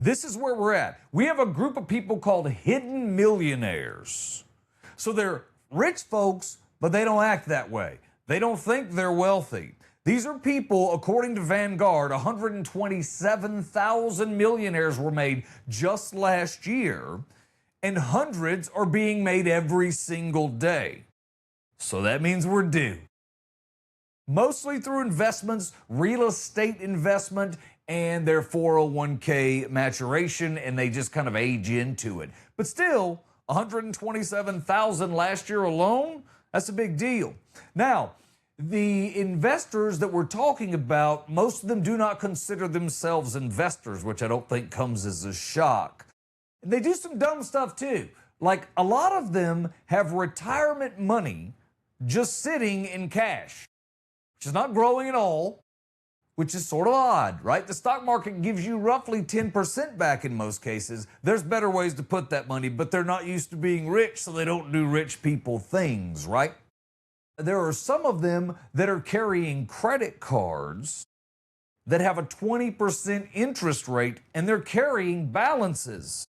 This is where we're at. We have a group of people called hidden millionaires. So they're rich folks, but they don't act that way. They don't think they're wealthy. These are people, according to Vanguard, 127,000 millionaires were made just last year, and hundreds are being made every single day. So that means we're due. Mostly through investments, real estate investment, and their 401k maturation, and they just kind of age into it. But still, 127,000 last year alone, that's a big deal. Now, the investors that we're talking about, most of them do not consider themselves investors, which I don't think comes as a shock. And they do some dumb stuff too. Like a lot of them have retirement money just sitting in cash, which is not growing at all, which is sort of odd, right? The stock market gives you roughly 10% back in most cases. There's better ways to put that money, but they're not used to being rich, so they don't do rich people things, right? There are some of them that are carrying credit cards that have a 20% interest rate, and they're carrying balances.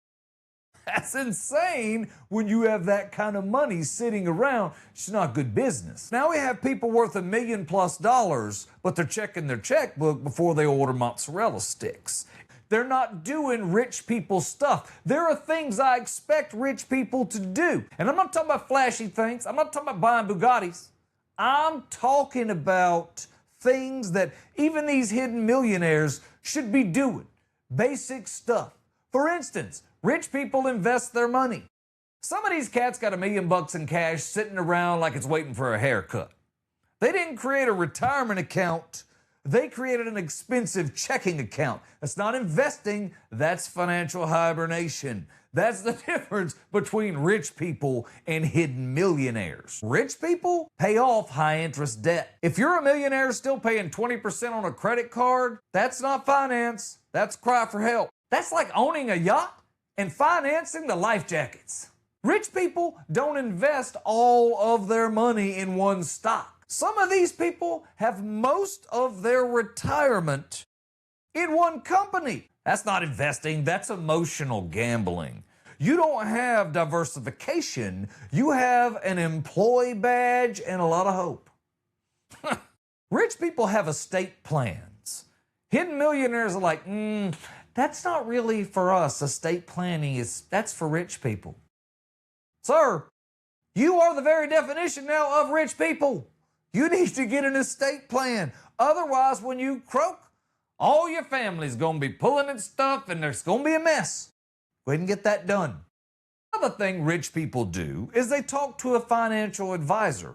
That's insane when you have that kind of money sitting around. It's not good business. Now we have people worth $1 million+, but they're checking their checkbook before they order mozzarella sticks. They're not doing rich people stuff. There are things I expect rich people to do. And I'm not talking about flashy things. I'm not talking about buying Bugattis. I'm talking about things that even these hidden millionaires should be doing. Basic stuff. For instance, rich people invest their money. Some of these cats got $1 million in cash sitting around like it's waiting for a haircut. They didn't create a retirement account. They created an expensive checking account. That's not investing, that's financial hibernation. That's the difference between rich people and hidden millionaires. Rich people pay off high interest debt. If you're a millionaire still paying 20% on a credit card, that's not finance, that's cry for help. That's like owning a yacht and financing the life jackets. Rich people don't invest all of their money in one stock. Some of these people have most of their retirement in one company. That's not investing, that's emotional gambling. You don't have diversification, you have an employee badge and a lot of hope. Rich people have estate plans. Hidden millionaires are like, that's not really for us. Estate planning that's for rich people. Sir, you are the very definition now of rich people. You need to get an estate plan. Otherwise, when you croak, all your family's gonna be pulling its stuff and there's gonna be a mess. Go ahead and get that done. Another thing rich people do is they talk to a financial advisor.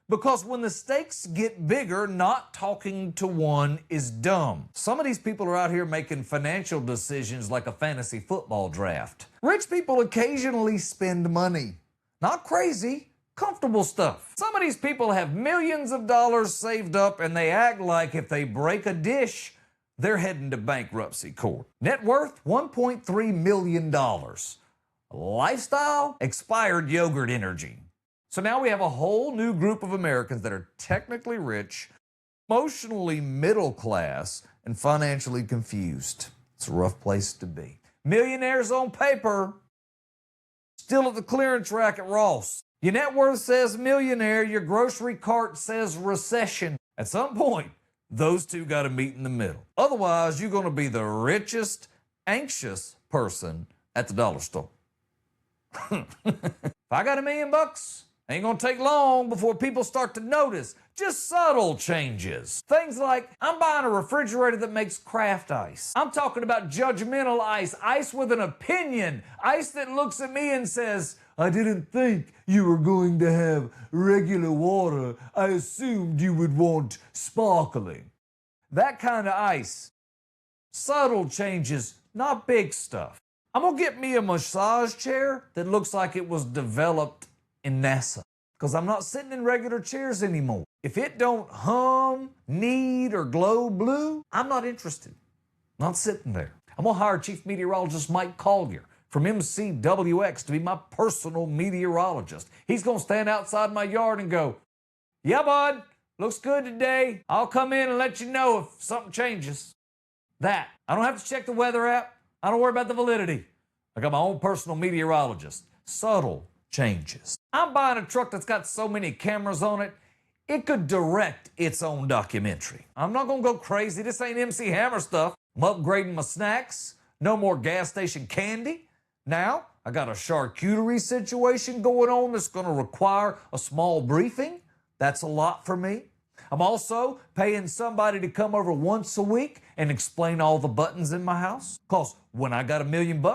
Because when the stakes get bigger, not talking to one is dumb. Some of these people are out here making financial decisions like a fantasy football draft. Rich people occasionally spend money. Not crazy, comfortable stuff. Some of these people have millions of dollars saved up and they act like if they break a dish, they're heading to bankruptcy court. Net worth, $1.3 million. Lifestyle, expired yogurt energy. So now we have a whole new group of Americans that are technically rich, emotionally middle class, and financially confused. It's a rough place to be. Millionaires on paper, still at the clearance rack at Ross. Your net worth says millionaire, your grocery cart says recession. At some point, those two got to meet in the middle. Otherwise, you're going to be the richest, anxious person at the dollar store. If I got $1 million, ain't gonna take long before people start to notice just subtle changes. Things like, I'm buying a refrigerator that makes craft ice. I'm talking about judgmental ice, ice with an opinion, ice that looks at me and says, I didn't think you were going to have regular water. I assumed you would want sparkling. That kind of ice. Subtle changes, not big stuff. I'm gonna get me a massage chair that looks like it was developed in NASA, because I'm not sitting in regular chairs anymore. If it don't hum, knead, or glow blue, I'm not interested. Not sitting there. I'm gonna hire Chief Meteorologist Mike Collier from MCWX to be my personal meteorologist. He's gonna stand outside my yard and go, yeah, bud, looks good today. I'll come in and let you know if something changes. That. I don't have to check the weather app. I don't worry about the validity. I got my own personal meteorologist. Subtle changes. I'm buying a truck that's got so many cameras on it, it could direct its own documentary. I'm not gonna go crazy. This ain't MC Hammer stuff. I'm upgrading my snacks. No more gas station candy. Now, I got a charcuterie situation going on that's gonna require a small briefing. That's a lot for me. I'm also paying somebody to come over once a week and explain all the buttons in my house. Because when I got $1 million,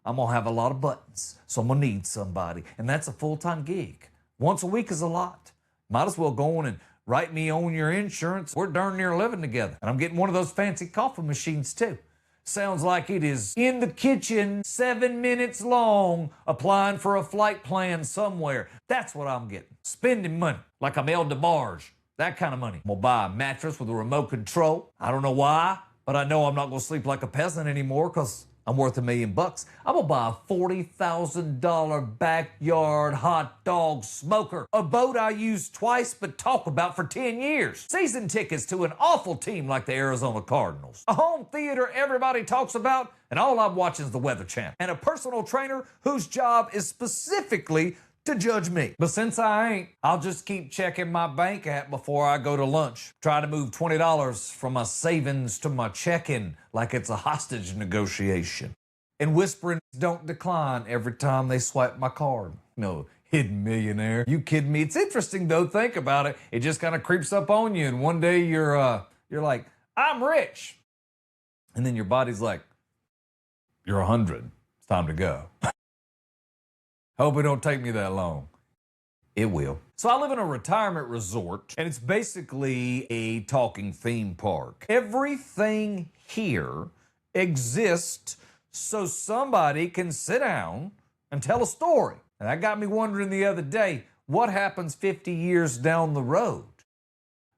I'm gonna have a lot of buttons. So I'm gonna need somebody. And that's a full-time gig. Once a week is a lot. Might as well go on and write me on your insurance. We're darn near living together. And I'm getting one of those fancy coffee machines too. Sounds like it is in the kitchen, 7 minutes long, applying for a flight plan somewhere. That's what I'm getting. Spending money like I'm El DeBarge. That kind of money. I'm gonna buy a mattress with a remote control. I don't know why, but I know I'm not gonna sleep like a peasant anymore because I'm worth $1 million. I'm gonna buy a $40,000 backyard hot dog smoker. A boat I used twice but talk about for 10 years. Season tickets to an awful team like the Arizona Cardinals. A home theater everybody talks about, and all I'm watching is the Weather Channel. And a personal trainer whose job is specifically to judge me. But since I ain't, I'll just keep checking my bank app before I go to lunch. Try to move $20 from my savings to my checking like it's a hostage negotiation. And whispering don't decline every time they swipe my card. No, hidden millionaire. You kidding me? It's interesting though, think about it. It just kind of creeps up on you and one day you're like, I'm rich. And then your body's like, you're 100. It's time to go. Hope it don't take me that long. It will. So I live in a retirement resort, and it's basically a talking theme park. Everything here exists so somebody can sit down and tell a story. And that got me wondering the other day, what happens 50 years down the road?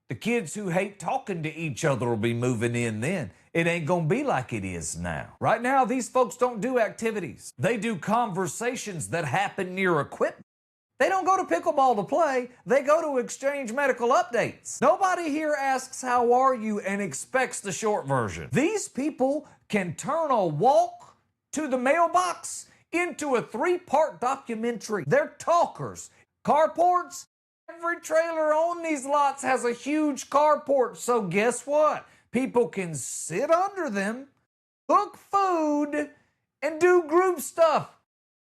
The kids who hate talking to each other will be moving in then. It ain't gonna be like it is now. Right now, these folks don't do activities. They do conversations that happen near equipment. They don't go to pickleball to play. They go to exchange medical updates. Nobody here asks, how are you, and expects the short version. These people can turn a walk to the mailbox into a 3-part documentary. They're talkers. Carports? Every trailer on these lots has a huge carport, so guess what? People can sit under them, cook food, and do group stuff.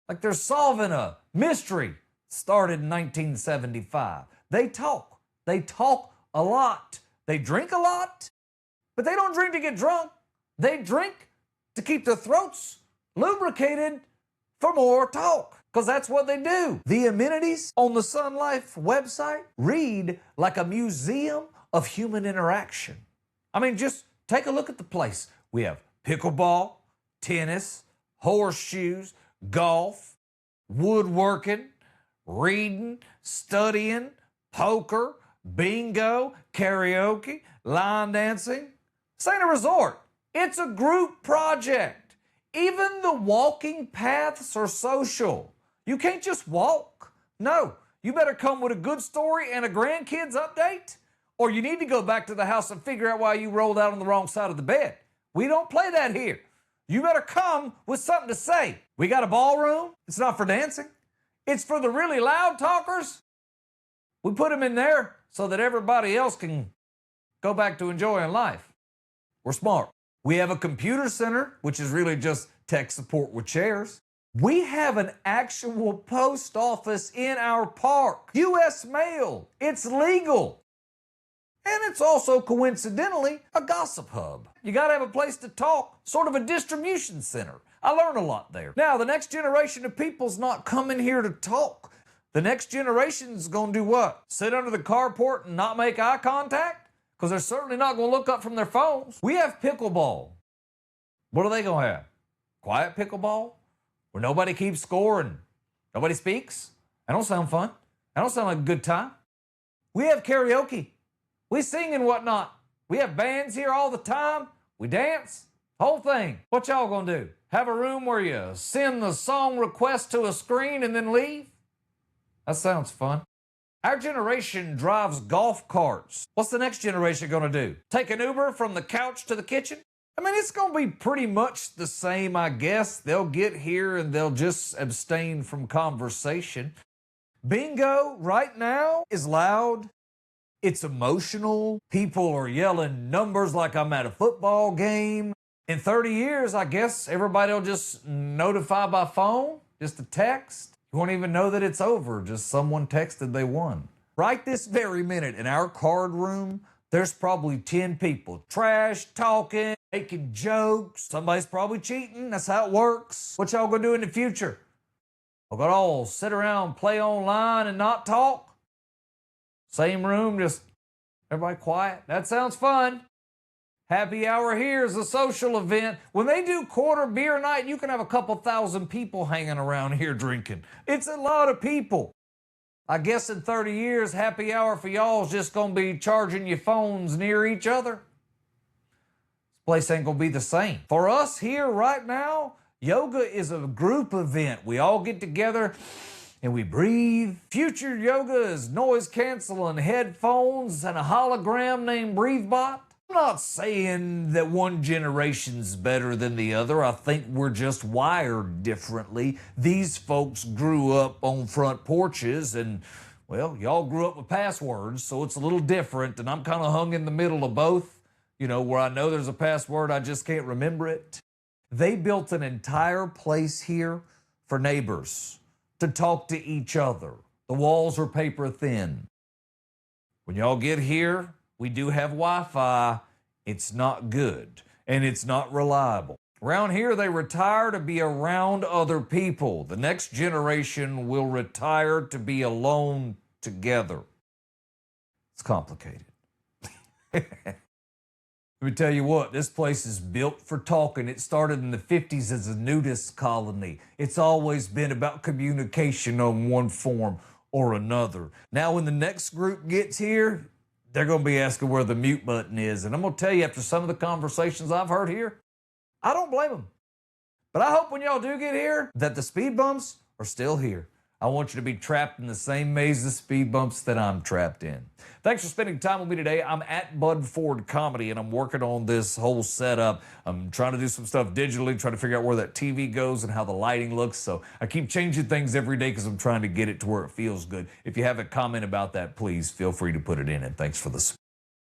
Like they're solving a mystery. Started in 1975. They talk. They talk a lot. They drink a lot, but they don't drink to get drunk. They drink to keep their throats lubricated for more talk, because that's what they do. The amenities on the Sun Life website read like a museum of human interaction. I mean, just take a look at the place. We have pickleball, tennis, horseshoes, golf, woodworking, reading, studying, poker, bingo, karaoke, line dancing. This ain't a resort. It's a group project. Even the walking paths are social. You can't just walk. No, you better come with a good story and a grandkids update, or you need to go back to the house and figure out why you rolled out on the wrong side of the bed. We don't play that here. You better come with something to say. We got a ballroom. It's not for dancing. It's for the really loud talkers. We put them in there so that everybody else can go back to enjoying life. We're smart. We have a computer center, which is really just tech support with chairs. We have an actual post office in our park. U.S. mail. It's legal. And it's also, coincidentally, a gossip hub. You gotta have a place to talk, sort of a distribution center. I learn a lot there. Now, the next generation of people's not coming here to talk. The next generation's gonna do what? Sit under the carport and not make eye contact? Because they're certainly not gonna look up from their phones. We have pickleball. What are they gonna have? Quiet pickleball? Where nobody keeps score and nobody speaks? That don't sound fun. That don't sound like a good time. We have karaoke. We sing and whatnot. We have bands here all the time. We dance. Whole thing. What y'all gonna do? Have a room where you send the song request to a screen and then leave? That sounds fun. Our generation drives golf carts. What's the next generation gonna do? Take an Uber from the couch to the kitchen? I mean, it's going to be pretty much the same, I guess. They'll get here and they'll just abstain from conversation. Bingo right now is loud. It's emotional. People are yelling numbers like I'm at a football game. In 30 years, I guess everybody will just notify by phone, just a text. You won't even know that it's over, just someone texted they won. Right this very minute in our card room, there's probably 10 people trash talking, making jokes. Somebody's probably cheating. That's how it works. What y'all gonna do in the future? We're gonna all sit around, play online, and not talk? Same room, just everybody quiet. That sounds fun. Happy hour here is a social event. When they do quarter beer night, you can have a couple thousand people hanging around here drinking. It's a lot of people. I guess in 30 years, happy hour for y'all is just gonna be charging your phones near each other. This place ain't gonna be the same. For us here right now, yoga is a group event. We all get together and we breathe. Future yoga is noise canceling headphones and a hologram named BreatheBot. I'm not saying that one generation's better than the other. I think we're just wired differently. These folks grew up on front porches and, well, y'all grew up with passwords, so it's a little different. And I'm kind of hung in the middle of both, where I know there's a password, I just can't remember it. They built an entire place here for neighbors to talk to each other. The walls are paper thin. When y'all get here, we do have Wi-Fi. It's not good, and it's not reliable. Around here, they retire to be around other people. The next generation will retire to be alone together. It's complicated. Let me tell you what, this place is built for talking. It started in the 50s as a nudist colony. It's always been about communication on one form or another. Now, when the next group gets here, they're going to be asking where the mute button is. And I'm going to tell you, after some of the conversations I've heard here, I don't blame them. But I hope when y'all do get here that the speed bumps are still here. I want you to be trapped in the same maze of speed bumps that I'm trapped in. Thanks for spending time with me today. I'm at Bud Ford Comedy, and I'm working on this whole setup. I'm trying to do some stuff digitally, trying to figure out where that TV goes and how the lighting looks. So I keep changing things every day because I'm trying to get it to where it feels good. If you have a comment about that, please feel free to put it in, and thanks for the support.